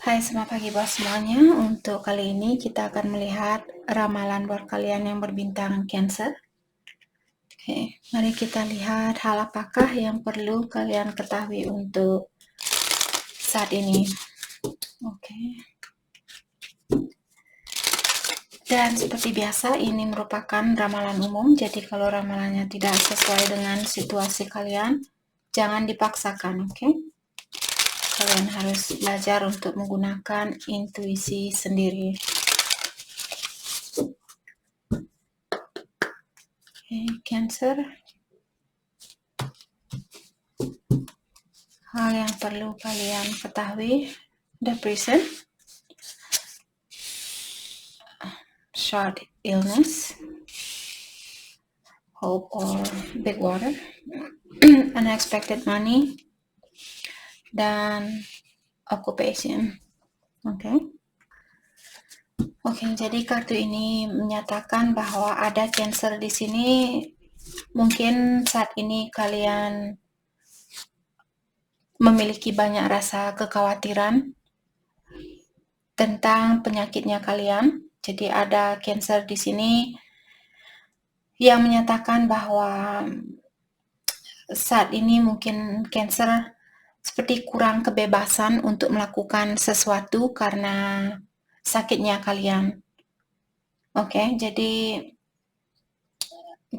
Hai, selamat pagi buat semuanya. Untuk kali ini kita akan melihat ramalan buat kalian yang berbintang Cancer. Oke, mari kita lihat hal apakah yang perlu kalian ketahui untuk saat ini. Oke. Dan seperti biasa, ini merupakan ramalan umum. Jadi kalau ramalannya tidak sesuai dengan situasi kalian, jangan dipaksakan, oke? Kalian harus belajar untuk menggunakan intuisi sendiri. Cancer, hal yang perlu kalian ketahui: depression, short illness, hope or big water, unexpected money, dan occupation. Oke. Oke, jadi kartu ini menyatakan bahwa ada Cancer di sini. Mungkin saat ini kalian memiliki banyak rasa kekhawatiran tentang penyakitnya kalian. Jadi ada Cancer di sini yang menyatakan bahwa saat ini mungkin Cancer seperti kurang kebebasan untuk melakukan sesuatu karena sakitnya kalian. Oke, jadi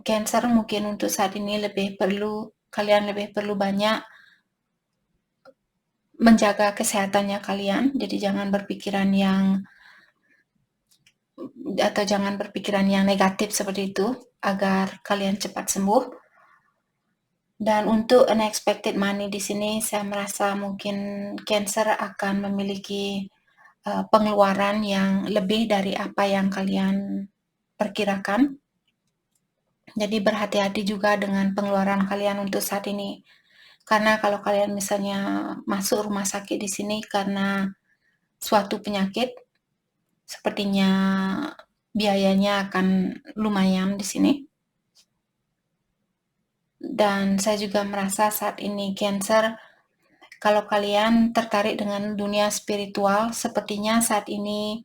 Cancer mungkin untuk saat ini kalian lebih perlu banyak menjaga kesehatannya kalian. Jadi jangan berpikiran yang negatif seperti itu agar kalian cepat sembuh. Dan untuk unexpected money di sini saya merasa mungkin Cancer akan memiliki pengeluaran yang lebih dari apa yang kalian perkirakan. Jadi berhati-hati juga dengan pengeluaran kalian untuk saat ini. Karena kalau kalian misalnya masuk rumah sakit di sini karena suatu penyakit, sepertinya biayanya akan lumayan di sini. Dan saya juga merasa saat ini Cancer, kalau kalian tertarik dengan dunia spiritual, sepertinya saat ini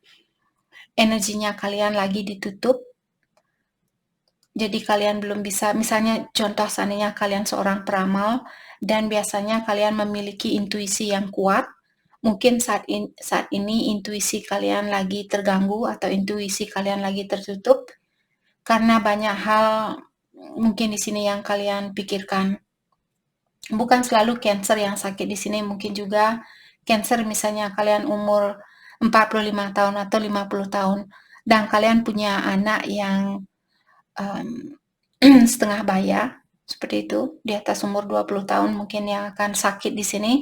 energinya kalian lagi ditutup. Jadi kalian belum bisa, misalnya contoh seandainya kalian seorang peramal dan biasanya kalian memiliki intuisi yang kuat, mungkin saat ini intuisi kalian lagi terganggu atau intuisi kalian lagi tertutup karena banyak hal mungkin di sini yang kalian pikirkan. Bukan selalu Cancer yang sakit di sini, mungkin juga Cancer misalnya kalian umur 45 tahun atau 50 tahun dan kalian punya anak yang setengah baya, seperti itu, di atas umur 20 tahun mungkin yang akan sakit di sini.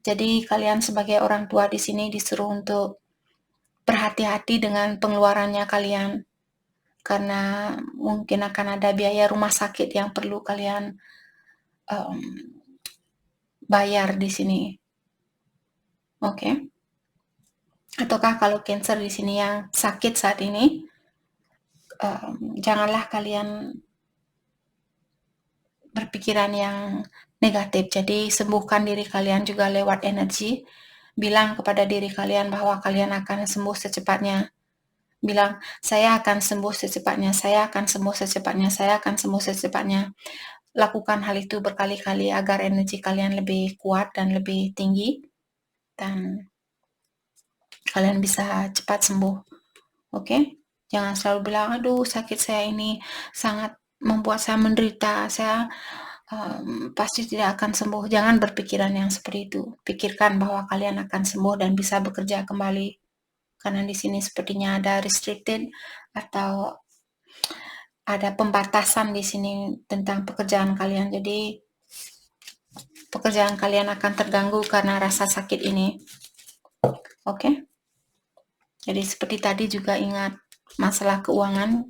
Jadi kalian sebagai orang tua di sini disuruh untuk berhati-hati dengan pengeluarannya kalian, karena mungkin akan ada biaya rumah sakit yang perlu kalian bayar di sini. Oke. Ataukah kalau Cancer di sini yang sakit saat ini, janganlah kalian berpikiran yang negatif. Jadi sembuhkan diri kalian juga lewat energi. Bilang kepada diri kalian bahwa kalian akan sembuh secepatnya. Bilang, saya akan sembuh secepatnya, saya akan sembuh secepatnya, saya akan sembuh secepatnya. Lakukan hal itu berkali-kali agar energi kalian lebih kuat dan lebih tinggi. Dan kalian bisa cepat sembuh. Oke? Jangan selalu bilang, aduh sakit saya ini sangat membuat saya menderita, saya pasti tidak akan sembuh. Jangan berpikiran yang seperti itu. Pikirkan bahwa kalian akan sembuh dan bisa bekerja kembali. Karena di sini sepertinya ada restricted atau ada pembatasan di sini tentang pekerjaan kalian. Jadi pekerjaan kalian akan terganggu karena rasa sakit ini. Oke? Jadi seperti tadi juga ingat masalah keuangan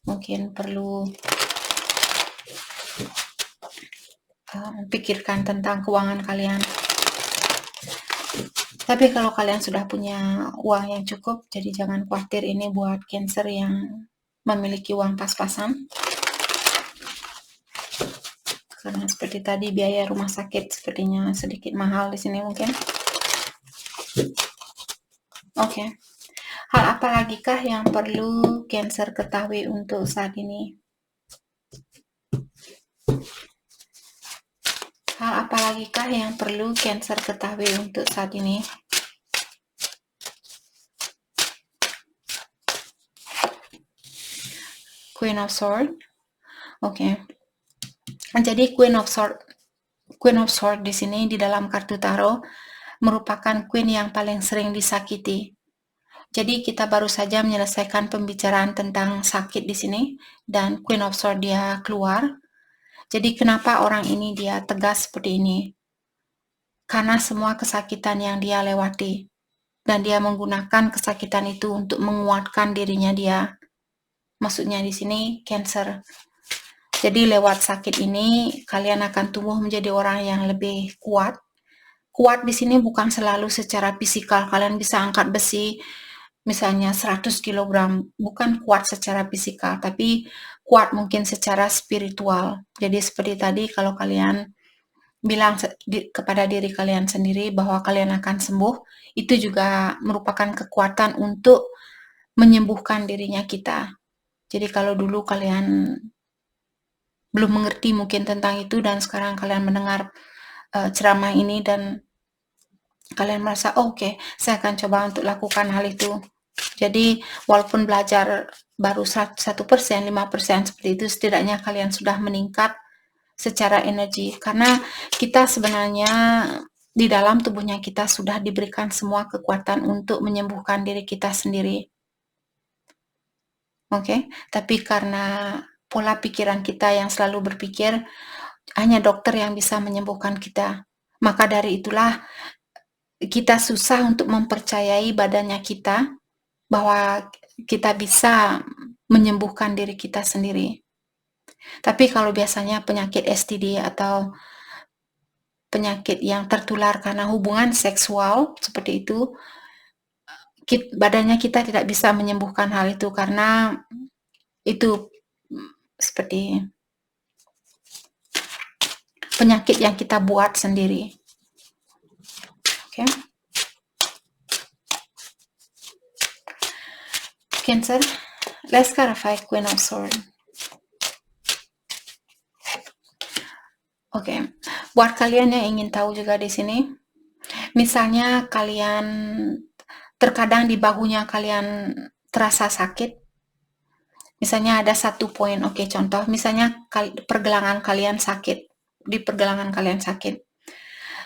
mungkin perlu pikirkan tentang keuangan kalian. Tapi kalau kalian sudah punya uang yang cukup, jadi jangan khawatir, ini buat Cancer yang memiliki uang pas-pasan. Karena seperti tadi biaya rumah sakit sepertinya sedikit mahal di sini mungkin. Oke. Hal apa lagikah yang perlu Cancer ketahui untuk saat ini? Hal apa lagikah yang perlu Cancer ketahui untuk saat ini? Queen of Swords. Oke. Jadi Queen of Swords di sini di dalam kartu tarot merupakan queen yang paling sering disakiti. Jadi kita baru saja menyelesaikan pembicaraan tentang sakit di sini dan Queen of Swords dia keluar. Jadi kenapa orang ini dia tegas seperti ini? Karena semua kesakitan yang dia lewati dan dia menggunakan kesakitan itu untuk menguatkan dirinya dia. Maksudnya di sini Cancer. Jadi lewat sakit ini kalian akan tumbuh menjadi orang yang lebih kuat. Kuat di sini bukan selalu secara fisikal, kalian bisa angkat besi misalnya 100 kg, bukan kuat secara fisikal, tapi kuat mungkin secara spiritual. Jadi seperti tadi kalau kalian bilang kepada diri kalian sendiri bahwa kalian akan sembuh, itu juga merupakan kekuatan untuk menyembuhkan dirinya kita. Jadi kalau dulu kalian belum mengerti mungkin tentang itu dan sekarang kalian mendengar ceramah ini dan kalian merasa oke, saya akan coba untuk lakukan hal itu. Jadi walaupun belajar baru 1%, 5% seperti itu, setidaknya kalian sudah meningkat secara energi. Karena kita sebenarnya di dalam tubuhnya kita sudah diberikan semua kekuatan untuk menyembuhkan diri kita sendiri. Oke, tapi karena pola pikiran kita yang selalu berpikir hanya dokter yang bisa menyembuhkan kita. Maka dari itulah kita susah untuk mempercayai badannya kita bahwa kita bisa menyembuhkan diri kita sendiri. Tapi kalau biasanya penyakit STD atau penyakit yang tertular karena hubungan seksual seperti itu, badannya kita tidak bisa menyembuhkan hal itu karena itu seperti penyakit yang kita buat sendiri. Oke. Cancer, let's clarify Queen of Swords. Oke, buat kalian yang ingin tahu juga di sini, misalnya kalian terkadang di bahunya kalian terasa sakit, misalnya ada satu poin, oke, contoh, misalnya pergelangan kalian sakit, di pergelangan kalian sakit.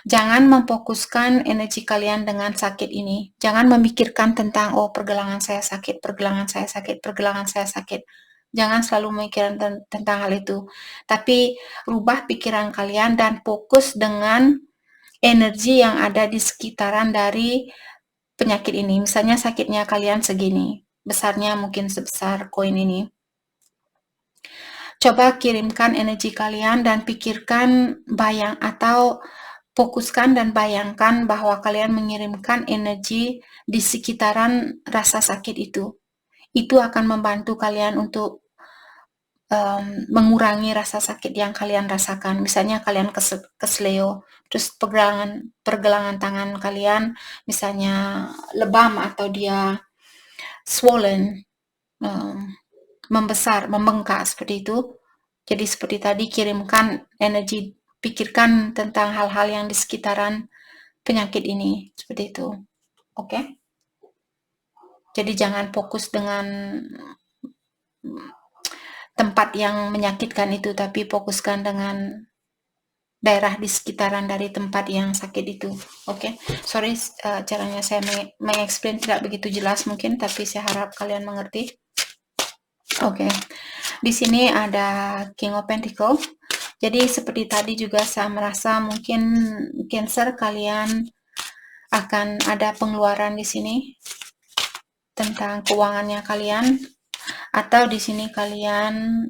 Jangan memfokuskan energi kalian dengan sakit ini. Jangan memikirkan tentang, oh pergelangan saya sakit, pergelangan saya sakit, pergelangan saya sakit. Jangan selalu memikirkan tentang hal itu. Tapi rubah pikiran kalian dan fokus dengan energi yang ada di sekitaran dari penyakit ini. Misalnya sakitnya kalian segini, besarnya mungkin sebesar koin ini. Coba kirimkan energi kalian dan pikirkan atau fokuskan dan bayangkan bahwa kalian mengirimkan energi di sekitaran rasa sakit itu. Itu akan membantu kalian untuk mengurangi rasa sakit yang kalian rasakan. Misalnya kalian kesleo, terus pergelangan tangan kalian misalnya lebam atau dia swollen, membesar, membengkak seperti itu. Jadi seperti tadi kirimkan energi, pikirkan tentang hal-hal yang di sekitaran penyakit ini, seperti itu. Oke? Jadi jangan fokus dengan tempat yang menyakitkan itu, tapi fokuskan dengan daerah di sekitaran dari tempat yang sakit itu. Oke? Sorry, caranya saya mengexplain tidak begitu jelas mungkin, tapi saya harap kalian mengerti. Oke. Di sini ada King of Pentacles. Jadi seperti tadi juga saya merasa mungkin Cancer kalian akan ada pengeluaran di sini tentang keuangannya kalian, atau di sini kalian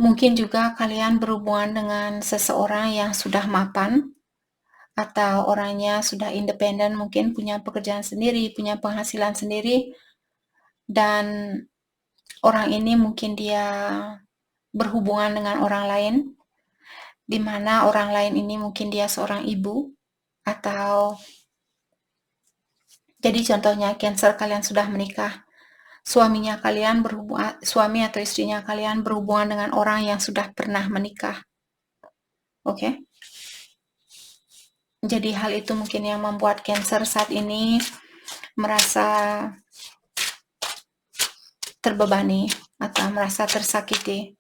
mungkin juga kalian berhubungan dengan seseorang yang sudah mapan atau orangnya sudah independen, mungkin punya pekerjaan sendiri, punya penghasilan sendiri, dan orang ini mungkin dia berhubungan dengan orang lain, di mana orang lain ini mungkin dia seorang ibu atau Jadi contohnya Cancer kalian sudah menikah, suami atau istrinya kalian berhubungan dengan orang yang sudah pernah menikah. Oke? Jadi hal itu mungkin yang membuat Cancer saat ini merasa terbebani atau merasa tersakiti.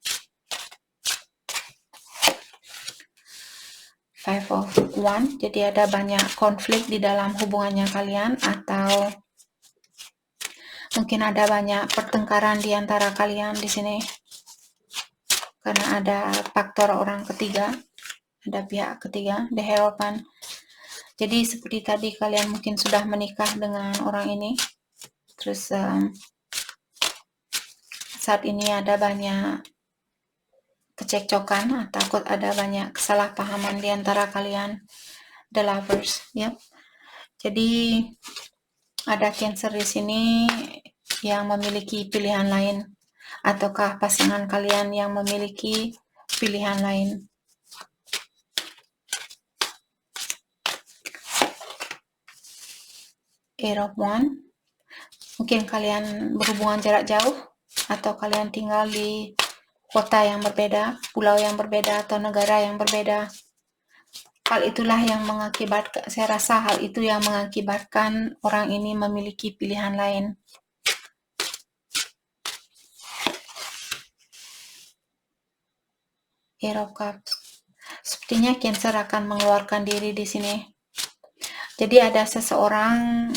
Five of Wands, jadi ada banyak konflik di dalam hubungannya kalian, atau mungkin ada banyak pertengkaran di antara kalian di sini karena ada faktor orang ketiga, ada pihak ketiga, the Hierophant. Jadi seperti tadi kalian mungkin sudah menikah dengan orang ini, terus saat ini ada banyak kecekcokan, takut ada banyak kesalahpahaman di antara kalian, the Lovers, ya. Jadi ada Cancer di sini yang memiliki pilihan lain, ataukah pasangan kalian yang memiliki pilihan lain. Eight of Wands, mungkin kalian berhubungan jarak jauh, atau kalian tinggal di kota yang berbeda, pulau yang berbeda, atau negara yang berbeda. Hal itulah yang mengakibatkan, saya rasa hal itu yang mengakibatkan orang ini memiliki pilihan lain. Eight of Cups, sepertinya Cancer akan mengeluarkan diri di sini. Jadi ada seseorang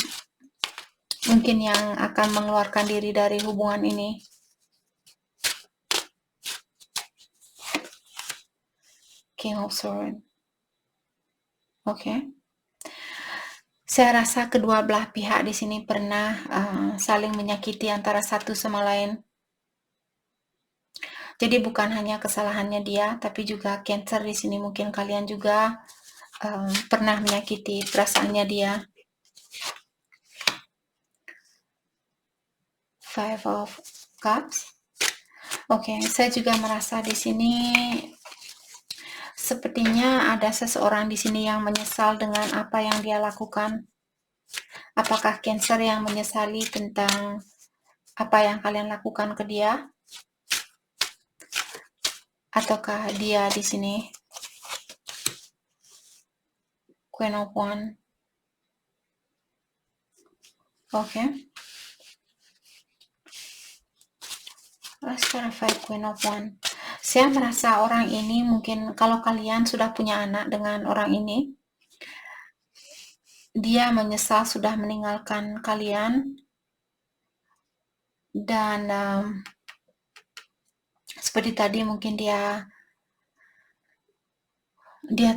mungkin yang akan mengeluarkan diri dari hubungan ini. King of Swords. Oke. Saya rasa kedua belah pihak di sini pernah saling menyakiti antara satu sama lain. Jadi bukan hanya kesalahannya dia, tapi juga Cancer di sini mungkin kalian juga pernah menyakiti perasaannya dia. Five of Cups. Oke, saya juga merasa di sini sepertinya ada seseorang di sini yang menyesal dengan apa yang dia lakukan. Apakah Cancer yang menyesali tentang apa yang kalian lakukan ke dia? Ataukah dia di sini? Queen of Wands. Oke. Let's clarify Queen of Wands. Saya merasa orang ini mungkin kalau kalian sudah punya anak dengan orang ini, dia menyesal sudah meninggalkan kalian, dan seperti tadi mungkin dia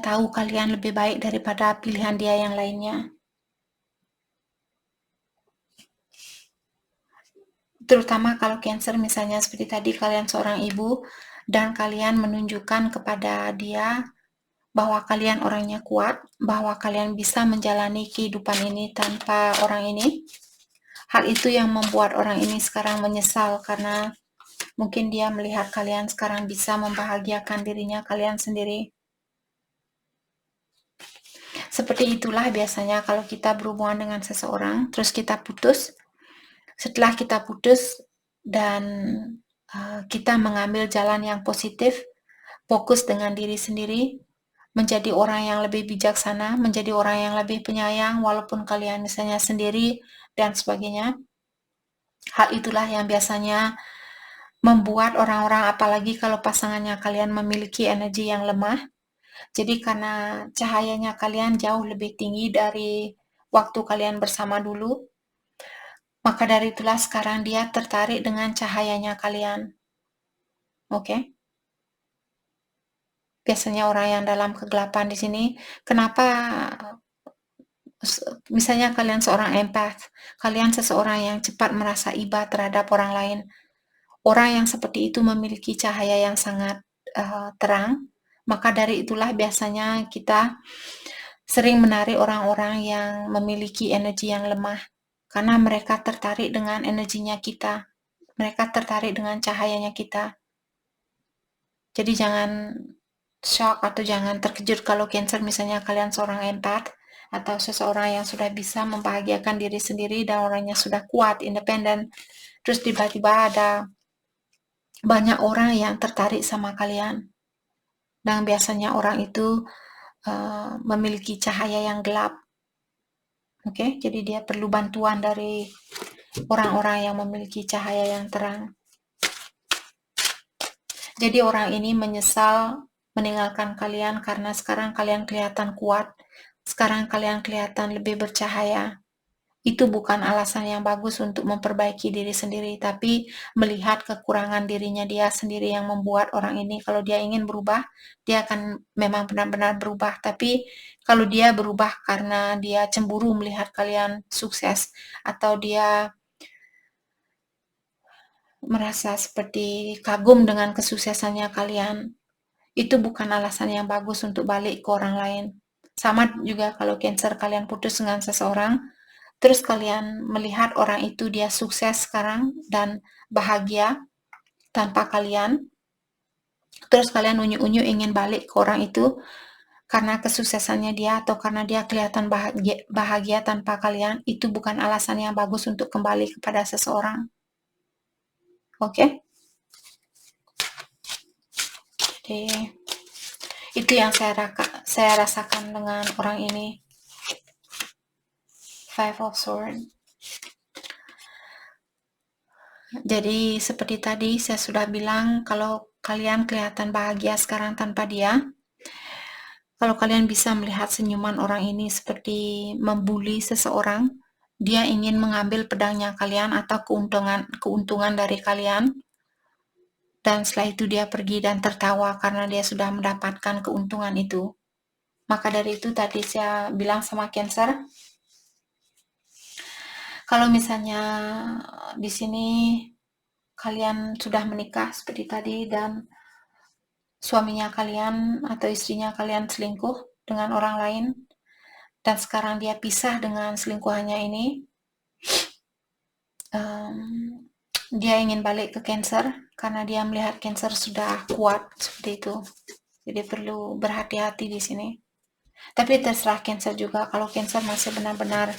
tahu kalian lebih baik daripada pilihan dia yang lainnya. Terutama kalau Cancer misalnya seperti tadi kalian seorang ibu dan kalian menunjukkan kepada dia bahwa kalian orangnya kuat, bahwa kalian bisa menjalani kehidupan ini tanpa orang ini. Hal itu yang membuat orang ini sekarang menyesal karena mungkin dia melihat kalian sekarang bisa membahagiakan dirinya kalian sendiri. Seperti itulah biasanya kalau kita berhubungan dengan seseorang, terus kita putus. Setelah kita putus dan kita mengambil jalan yang positif, fokus dengan diri sendiri, menjadi orang yang lebih bijaksana, menjadi orang yang lebih penyayang walaupun kalian misalnya sendiri dan sebagainya. Hal itulah yang biasanya membuat orang-orang, apalagi kalau pasangannya kalian memiliki energi yang lemah, jadi karena cahayanya kalian jauh lebih tinggi dari waktu kalian bersama dulu, maka dari itulah sekarang dia tertarik dengan cahayanya kalian. Oke? Biasanya orang yang dalam kegelapan di sini, kenapa misalnya kalian seorang empath, kalian seseorang yang cepat merasa iba terhadap orang lain. Orang yang seperti itu memiliki cahaya yang sangat terang, maka dari itulah biasanya kita sering menarik orang-orang yang memiliki energi yang lemah, karena mereka tertarik dengan energinya kita, mereka tertarik dengan cahayanya kita. Jadi jangan shock atau jangan terkejut kalau Cancer misalnya kalian seorang empath, atau seseorang yang sudah bisa membahagiakan diri sendiri dan orangnya sudah kuat, independen, terus tiba-tiba ada banyak orang yang tertarik sama kalian. Dan biasanya orang itu memiliki cahaya yang gelap. Oke, jadi dia perlu bantuan dari orang-orang yang memiliki cahaya yang terang. Jadi orang ini menyesal meninggalkan kalian karena sekarang kalian kelihatan kuat, sekarang kalian kelihatan lebih bercahaya. Itu bukan alasan yang bagus untuk memperbaiki diri sendiri, tapi melihat kekurangan dirinya dia sendiri yang membuat orang ini, kalau dia ingin berubah, dia akan memang benar-benar berubah. Tapi kalau dia berubah karena dia cemburu melihat kalian sukses, atau dia merasa seperti kagum dengan kesuksesannya kalian, itu bukan alasan yang bagus untuk balik ke orang lain. Sama juga kalau Cancer kalian putus dengan seseorang, terus kalian melihat orang itu dia sukses sekarang dan bahagia tanpa kalian, terus kalian unyu-unyu ingin balik ke orang itu karena kesuksesannya dia atau karena dia kelihatan bahagia tanpa kalian, itu bukan alasan yang bagus untuk kembali kepada seseorang. Oke? Jadi itu yang saya rasakan dengan orang ini. Five of Swords. Jadi seperti tadi saya sudah bilang, kalau kalian kelihatan bahagia sekarang tanpa dia, kalau kalian bisa melihat senyuman orang ini seperti membuli seseorang, dia ingin mengambil pedangnya kalian atau keuntungan dari kalian, dan setelah itu dia pergi dan tertawa karena dia sudah mendapatkan keuntungan itu. Maka dari itu tadi saya bilang sama Cancer, kalau misalnya di sini kalian sudah menikah seperti tadi dan suaminya kalian atau istrinya kalian selingkuh dengan orang lain, dan sekarang dia pisah dengan selingkuhannya ini, dia ingin balik ke Cancer karena dia melihat Cancer sudah kuat seperti itu. Jadi perlu berhati-hati di sini. Tapi terserah Cancer juga, kalau Cancer masih benar-benar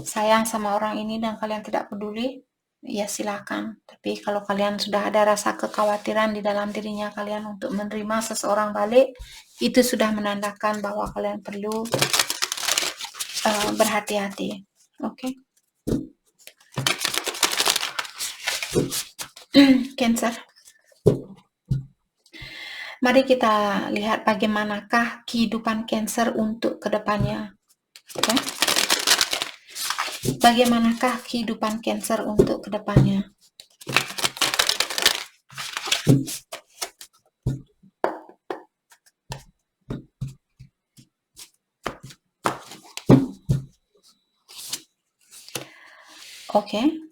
sayang sama orang ini dan kalian tidak peduli, ya silakan. Tapi kalau kalian sudah ada rasa kekhawatiran di dalam dirinya kalian untuk menerima seseorang balik, itu sudah menandakan bahwa kalian perlu berhati-hati. Oke? Cancer. Mari kita lihat bagaimanakah kehidupan Cancer untuk kedepannya. Okay? Bagaimanakah kehidupan Cancer untuk kedepannya? Okay,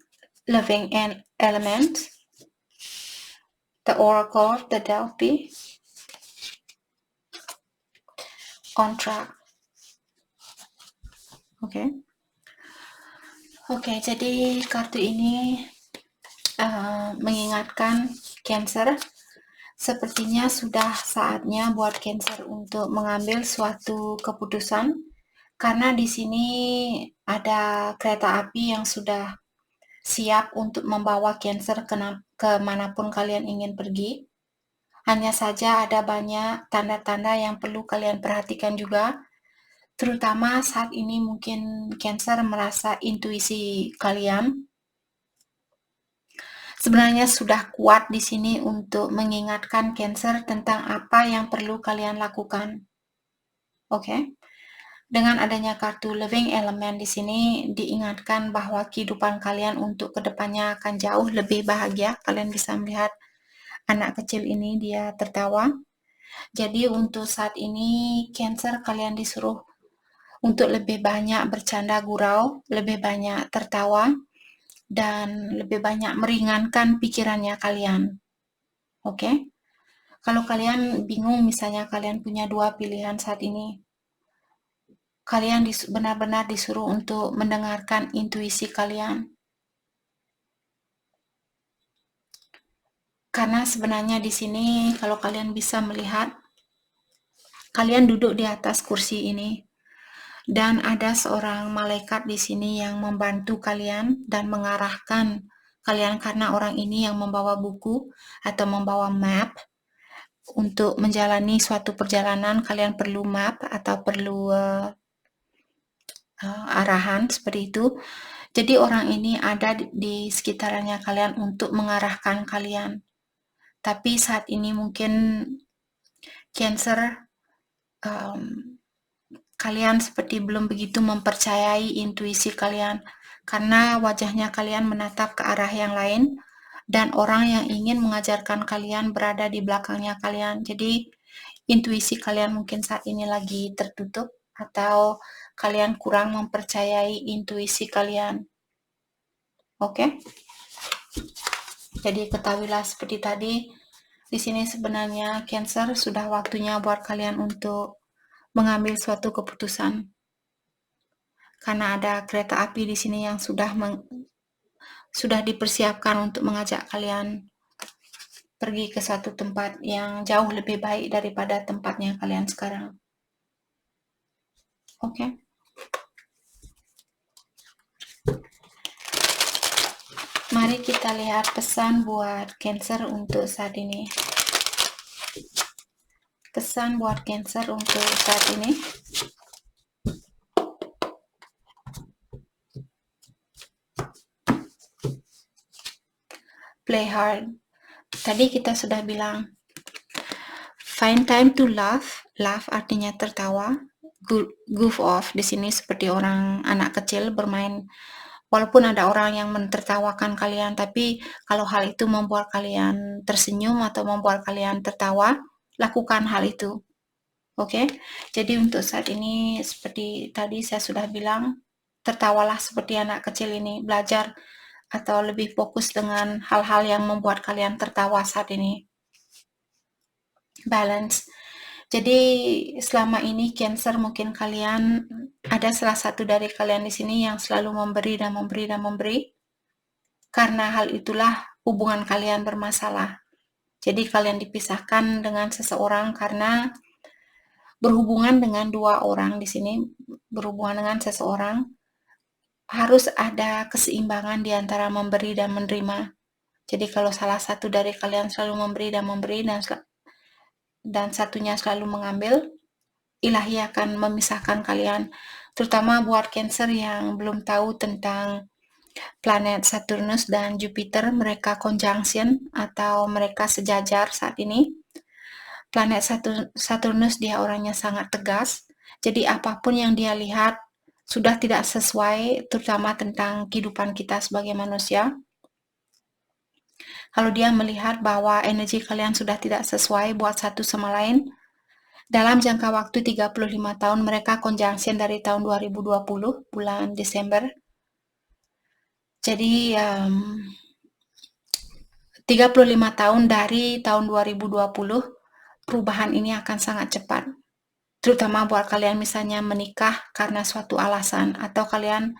Loving Element, the Oracle of the Delphi, on track. Oke, jadi kartu ini mengingatkan Cancer, sepertinya sudah saatnya buat Cancer untuk mengambil suatu keputusan, karena di sini ada kereta api yang sudah siap untuk membawa Cancer kemanapun kalian ingin pergi. Hanya saja ada banyak tanda-tanda yang perlu kalian perhatikan juga, terutama saat ini mungkin Cancer merasa intuisi kalian sebenarnya sudah kuat di sini untuk mengingatkan Cancer tentang apa yang perlu kalian lakukan. Oke? Dengan adanya kartu Living Element di sini diingatkan bahwa kehidupan kalian untuk kedepannya akan jauh lebih bahagia. Kalian bisa melihat anak kecil ini dia tertawa. Jadi untuk saat ini Cancer kalian disuruh untuk lebih banyak bercanda gurau, lebih banyak tertawa, dan lebih banyak meringankan pikirannya kalian. Oke? Kalau kalian bingung, misalnya kalian punya dua pilihan saat ini, kalian benar-benar disuruh untuk mendengarkan intuisi kalian. Karena sebenarnya di sini kalau kalian bisa melihat, kalian duduk di atas kursi ini. Dan ada seorang malaikat di sini yang membantu kalian dan mengarahkan kalian, karena orang ini yang membawa buku atau membawa map. Untuk menjalani suatu perjalanan kalian perlu map atau perlu arahan seperti itu. Jadi orang ini ada di sekitarnya kalian untuk mengarahkan kalian. Tapi saat ini mungkin Cancer, kalian seperti belum begitu mempercayai intuisi kalian, karena wajahnya kalian menatap ke arah yang lain, dan orang yang ingin mengajarkan kalian berada di belakangnya kalian. Jadi intuisi kalian mungkin saat ini lagi tertutup, atau kalian kurang mempercayai intuisi kalian. Oke? Jadi ketahuilah seperti tadi, di sini sebenarnya Cancer sudah waktunya buat kalian untuk mengambil suatu keputusan. Karena ada kereta api di sini yang sudah dipersiapkan untuk mengajak kalian pergi ke satu tempat yang jauh lebih baik daripada tempatnya kalian sekarang. Oke? Mari kita lihat pesan buat Cancer untuk saat ini. Pesan buat Cancer untuk saat ini. Play hard. Tadi kita sudah bilang, find time to laugh. Laugh artinya tertawa. Goof off di sini seperti orang anak kecil bermain. Walaupun ada orang yang mentertawakan kalian, tapi kalau hal itu membuat kalian tersenyum atau membuat kalian tertawa, lakukan hal itu. Oke? Jadi untuk saat ini seperti tadi saya sudah bilang, tertawalah seperti anak kecil ini, belajar atau lebih fokus dengan hal-hal yang membuat kalian tertawa saat ini. Balance. Jadi selama ini Cancer, mungkin kalian ada salah satu dari kalian di sini yang selalu memberi dan memberi dan memberi. Karena hal itulah hubungan kalian bermasalah. Jadi kalian dipisahkan dengan seseorang karena berhubungan dengan dua orang di sini, berhubungan dengan seseorang, harus ada keseimbangan di antara memberi dan menerima. Jadi kalau salah satu dari kalian selalu memberi dan memberi dan satunya selalu mengambil, ilahi akan memisahkan kalian. Terutama buat Cancer yang belum tahu tentang planet Saturnus dan Jupiter, mereka conjunction atau mereka sejajar saat ini. Planet Saturnus dia orangnya sangat tegas, jadi apapun yang dia lihat sudah tidak sesuai, terutama tentang kehidupan kita sebagai manusia. Kalau dia melihat bahwa energi kalian sudah tidak sesuai buat satu sama lain, dalam jangka waktu 35 tahun mereka conjunction dari tahun 2020 bulan Desember. Jadi 35 tahun dari tahun 2020, perubahan ini akan sangat cepat. Terutama buat kalian misalnya menikah karena suatu alasan, atau kalian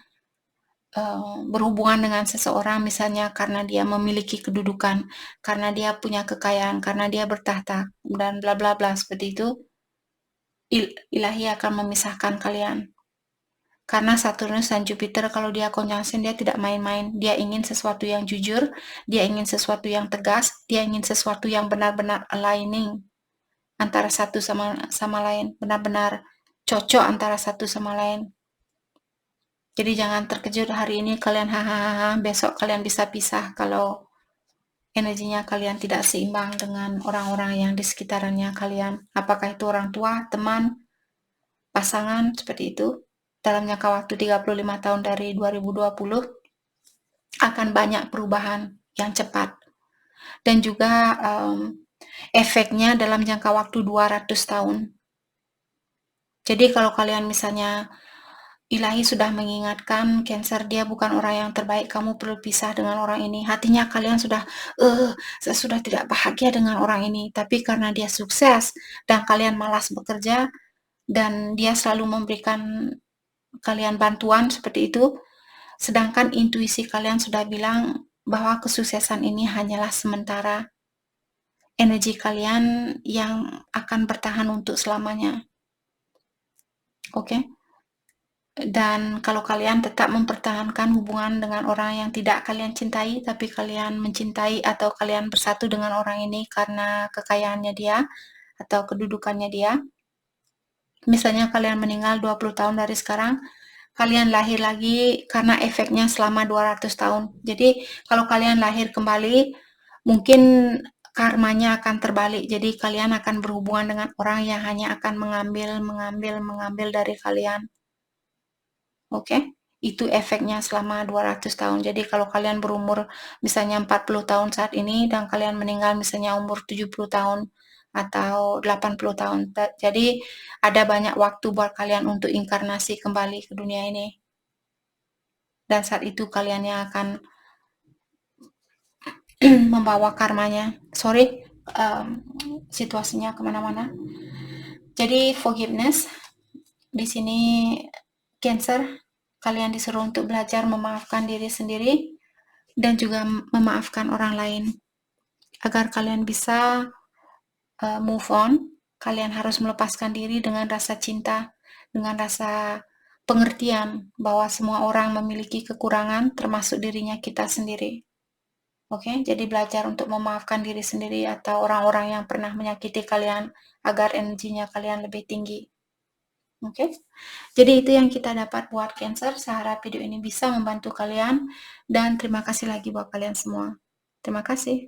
berhubungan dengan seseorang misalnya karena dia memiliki kedudukan, karena dia punya kekayaan, karena dia bertahta, dan bla bla bla seperti itu. Ilahi akan memisahkan kalian. Karena Saturnus dan Jupiter kalau dia conjunction dia tidak main-main. Dia ingin sesuatu yang jujur, dia ingin sesuatu yang tegas, dia ingin sesuatu yang benar-benar aligning antara satu sama lain, benar-benar cocok antara satu sama lain. Jadi jangan terkejut hari ini kalian hahaha, besok kalian bisa pisah kalau energinya kalian tidak seimbang dengan orang-orang yang di sekitarannya kalian. Apakah itu orang tua, teman, pasangan, seperti itu. Dalam jangka waktu 35 tahun dari 2020 akan banyak perubahan yang cepat. Dan juga efeknya dalam jangka waktu 200 tahun. Jadi kalau kalian misalnya ilahi sudah mengingatkan Cancer dia bukan orang yang terbaik, kamu perlu pisah dengan orang ini. Hatinya kalian sudah, saya sudah tidak bahagia dengan orang ini. Tapi karena dia sukses dan kalian malas bekerja dan dia selalu memberikan kalian bantuan seperti itu, sedangkan intuisi kalian sudah bilang bahwa kesuksesan ini hanyalah sementara. Energi kalian yang akan bertahan untuk selamanya. Oke? Dan kalau kalian tetap mempertahankan hubungan dengan orang yang tidak kalian cintai, tapi kalian mencintai atau kalian bersatu dengan orang ini karena kekayaannya dia atau kedudukannya dia. Misalnya kalian meninggal 20 tahun dari sekarang, kalian lahir lagi karena efeknya selama 200 tahun. Jadi kalau kalian lahir kembali, mungkin karmanya akan terbalik. Jadi kalian akan berhubungan dengan orang yang hanya akan mengambil dari kalian. Oke? Itu efeknya selama 200 tahun. Jadi kalau kalian berumur misalnya 40 tahun saat ini dan kalian meninggal misalnya umur 70 tahun atau 80 tahun. Jadi ada banyak waktu buat kalian untuk inkarnasi kembali ke dunia ini. Dan saat itu kalian yang akan membawa karmanya. Sorry, situasinya kemana-mana. Jadi forgiveness di sini Cancer, kalian disuruh untuk belajar memaafkan diri sendiri dan juga memaafkan orang lain. Agar kalian bisa move on, kalian harus melepaskan diri dengan rasa cinta, dengan rasa pengertian bahwa semua orang memiliki kekurangan termasuk dirinya kita sendiri. Oke, jadi belajar untuk memaafkan diri sendiri atau orang-orang yang pernah menyakiti kalian agar energinya kalian lebih tinggi. Oke, jadi itu yang kita dapat buat Cancer. Saya harap video ini bisa membantu kalian dan terima kasih lagi buat kalian semua. Terima kasih.